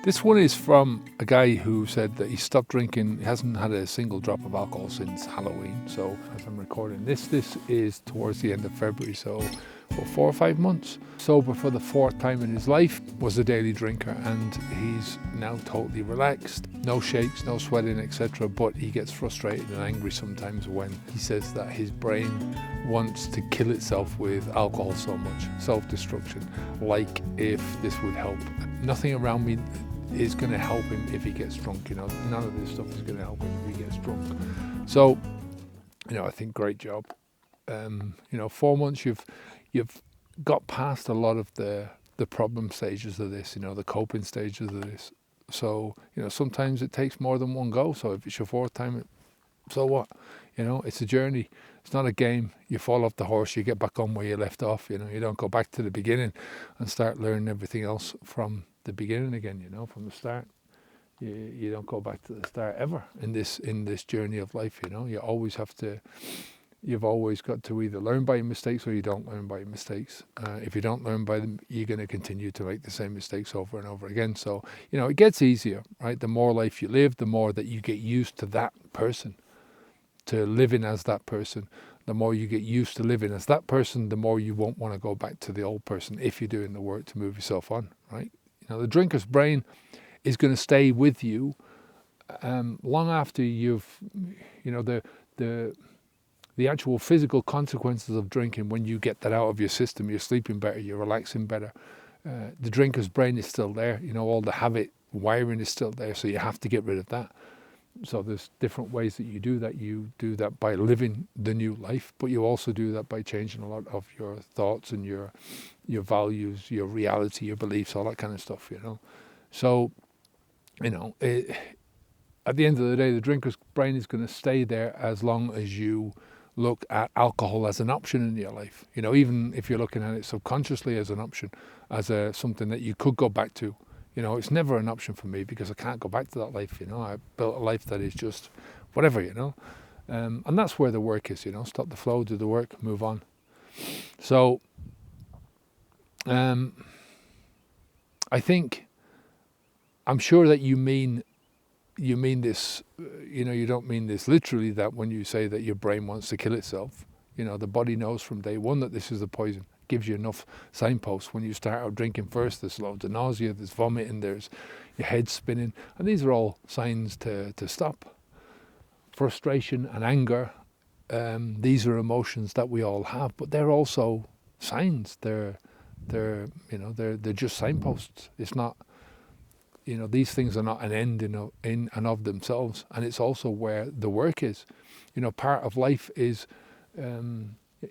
This one is from a guy who said that he stopped drinking, he hasn't had a single drop of alcohol since Halloween. So as I'm recording this is towards the end of February, so for 4 or 5 months. Sober for the 4th time in his life, was a daily drinker, and he's now totally relaxed. No shakes, no sweating, etc. But he gets frustrated and angry sometimes when he says that his brain wants to kill itself with alcohol so much. Self-destruction, like if this would help. Nothing around me is going to help him if he gets drunk, none of this stuff is going to help him if he gets drunk. So, I think great job. 4 months you've got past a lot of the problem stages of this, the coping stages of this. So, sometimes it takes more than one go. So if it's your 4th time, so what? It's a journey. It's not a game. You fall off the horse, you get back on where you left off. You don't go back to the beginning and start learning everything else from the beginning again, from the start. You don't go back to the start ever in this journey of life. You've always got to either learn by your mistakes or you don't learn by your mistakes. If you don't learn by them, you're going to continue to make the same mistakes over and over again. So, it gets easier, right? The more life you live, the more that you get used to that person, to living as that person. The more you get used to living as that person, the more you won't want to go back to the old person if you're doing the work to move yourself on, right? The drinker's brain is going to stay with you long after you've, the actual physical consequences of drinking. When you get that out of your system, you're sleeping better, you're relaxing better. The drinker's brain is still there. All the habit wiring is still there, so you have to get rid of that. So there's different ways that you do that. You do that by living the new life, but you also do that by changing a lot of your thoughts and your values, your reality, your beliefs, all that kind of stuff, So, at the end of the day, the drinker's brain is going to stay there as long as you look at alcohol as an option in your life. Even if you're looking at it subconsciously as an option, as something that you could go back to. It's never an option for me because I can't go back to that life. I built a life that is just whatever, and that's where the work is. Stop the flow, do the work, move on. So, I'm sure that you mean this, you don't mean this literally, that when you say that your brain wants to kill itself, the body knows from day one that this is the poison. Gives you enough signposts. When you start out drinking first, there's loads of nausea, there's vomiting, there's your head spinning, and these are all signs to stop. Frustration and anger, these are emotions that we all have, but they're also signs. They're just signposts. It's not, these things are not an end in and of themselves, and it's also where the work is. Part of life is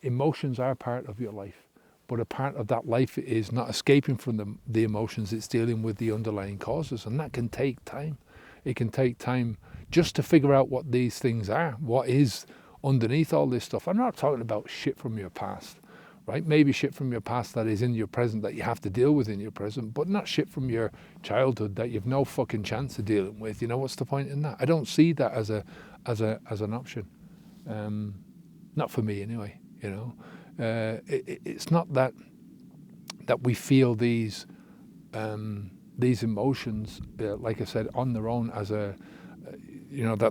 emotions are part of your life. But a part of that life is not escaping from the emotions, it's dealing with the underlying causes. And that can take time. It can take time just to figure out what these things are, what is underneath all this stuff. I'm not talking about shit from your past, right? Maybe shit from your past that is in your present that you have to deal with in your present, but not shit from your childhood that you've no fucking chance of dealing with. What's the point in that? I don't see that as an option. Not for me anyway, It's not that we feel these emotions, like I said, on their own as that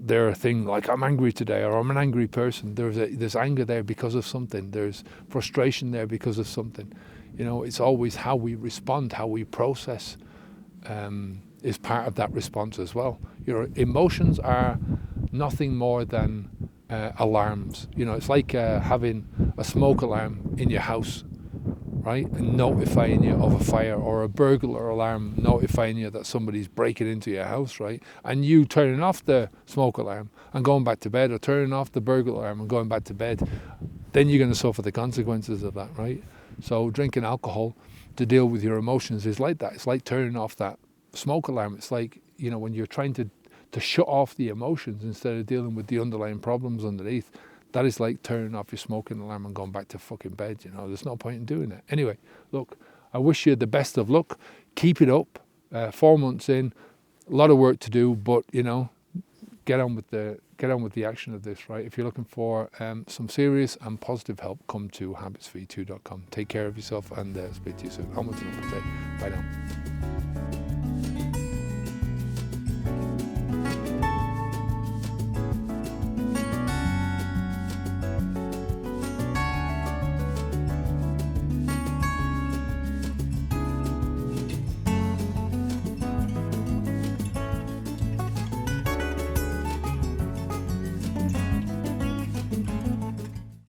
they're a thing. Like, I'm angry today, or I'm an angry person. There's anger there because of something. There's frustration there because of something. It's always how we respond, how we process, is part of that response as well. Your emotions are nothing more than alarms. It's like having a smoke alarm in your house, right, and notifying you of a fire, or a burglar alarm notifying you that somebody's breaking into your house, right, and you turning off the smoke alarm and going back to bed, or turning off the burglar alarm and going back to bed. Then you're going to suffer the consequences of that, right? So drinking alcohol to deal with your emotions is like that. It's like turning off that smoke alarm. It's like, when you're trying to shut off the emotions instead of dealing with the underlying problems underneath. That is like turning off your smoking alarm and going back to fucking bed. There's no point in doing that. Anyway, look, I wish you the best of luck. Keep it up. 4 months in, a lot of work to do, but get on with the action of this, right? If you're looking for some serious and positive help, come to habitsv2.com. Take care of yourself, and speak to you soon. Onwards and upwards. Bye now.